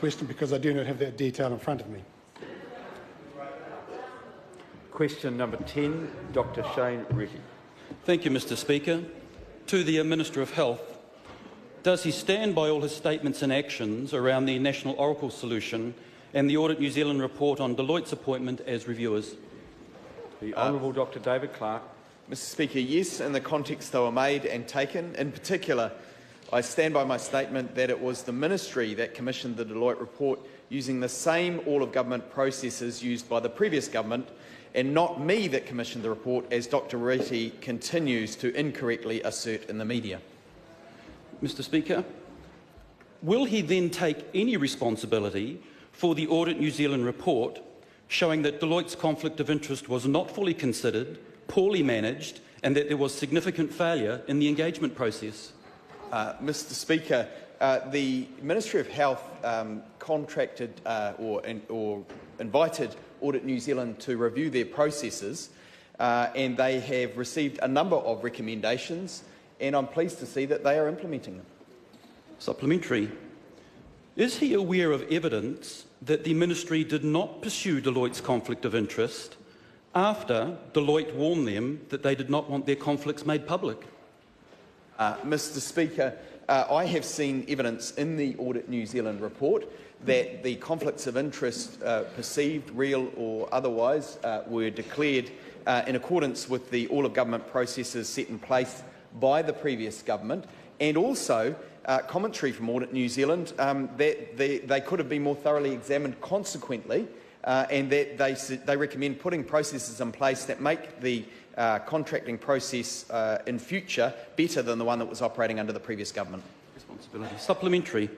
question because I do not have that detail in front of me. Question number 10, Dr Shane Reti. Thank you, Mr Speaker. To the Minister of Health, does he stand by all his statements and actions around the National Oracle solution and the Audit New Zealand report on Deloitte's appointment as reviewers? The Honourable Dr David Clark. Mr Speaker, yes, in the context they were made and taken. In particular, I stand by my statement that it was the Ministry that commissioned the Deloitte report using the same all-of-government processes used by the previous government, and not me that commissioned the report, as Dr Reti continues to incorrectly assert in the media. Mr Speaker, will he then take any responsibility for the Audit New Zealand report showing that Deloitte's conflict of interest was not fully considered, poorly managed, and that there was significant failure in the engagement process? Mr Speaker, the Ministry of Health contracted or invited Audit New Zealand to review their processes, and they have received a number of recommendations, and I'm pleased to see that they are implementing them. Supplementary. Is he aware of evidence that the Ministry did not pursue Deloitte's conflict of interest after Deloitte warned them that they did not want their conflicts made public? Mr Speaker, I have seen evidence in the Audit New Zealand report that the conflicts of interest, perceived, real or otherwise, were declared in accordance with the all-of-government processes set in place by the previous government, and also commentary from Audit New Zealand that they could have been more thoroughly examined consequently, and that they recommend putting processes in place that make the contracting process in future better than the one that was operating under the previous government. Responsibility. Supplementary.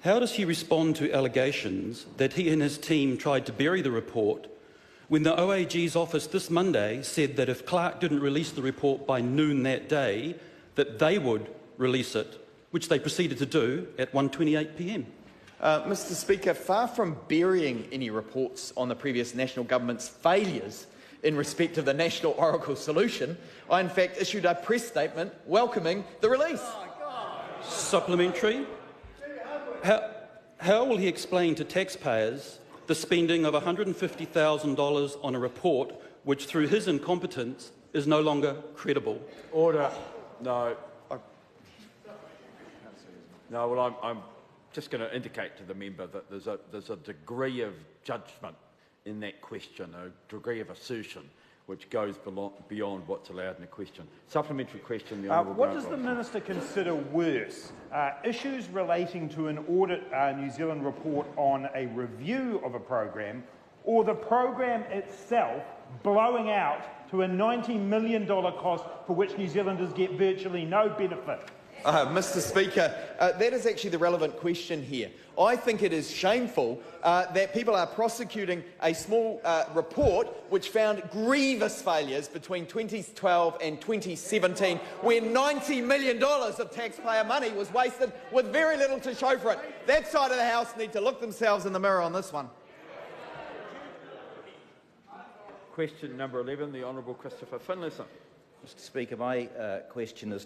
How does he respond to allegations that he and his team tried to bury the report when the OAG's office this Monday said that if Clark didn't release the report by noon that day, that they would release it, which they proceeded to do at 1:28 p.m? Mr Speaker, far from burying any reports on the previous national government's failures in respect of the National Oracle solution, I in fact issued a press statement welcoming the release. Supplementary. How will he explain to taxpayers the spending of $150,000 on a report which, through his incompetence, is no longer credible? Order. No. No. Well, I'm just going to indicate to the member that there's a degree of judgment in that question, a degree of assertion which goes beyond what's allowed in a question. Supplementary question. The Honourable what does the Minister consider worse? Issues relating to an Audit New Zealand report on a review of a program, or the program itself blowing out to a $90 million cost for which New Zealanders get virtually no benefit? Mr Speaker, that is actually the relevant question here. I think it is shameful that people are prosecuting a small report which found grievous failures between 2012 and 2017, where $90 million of taxpayer money was wasted with very little to show for it. That side of the House need to look themselves in the mirror on this one. Question number 11, the Honourable Christopher Finlayson. Mr Speaker, my question is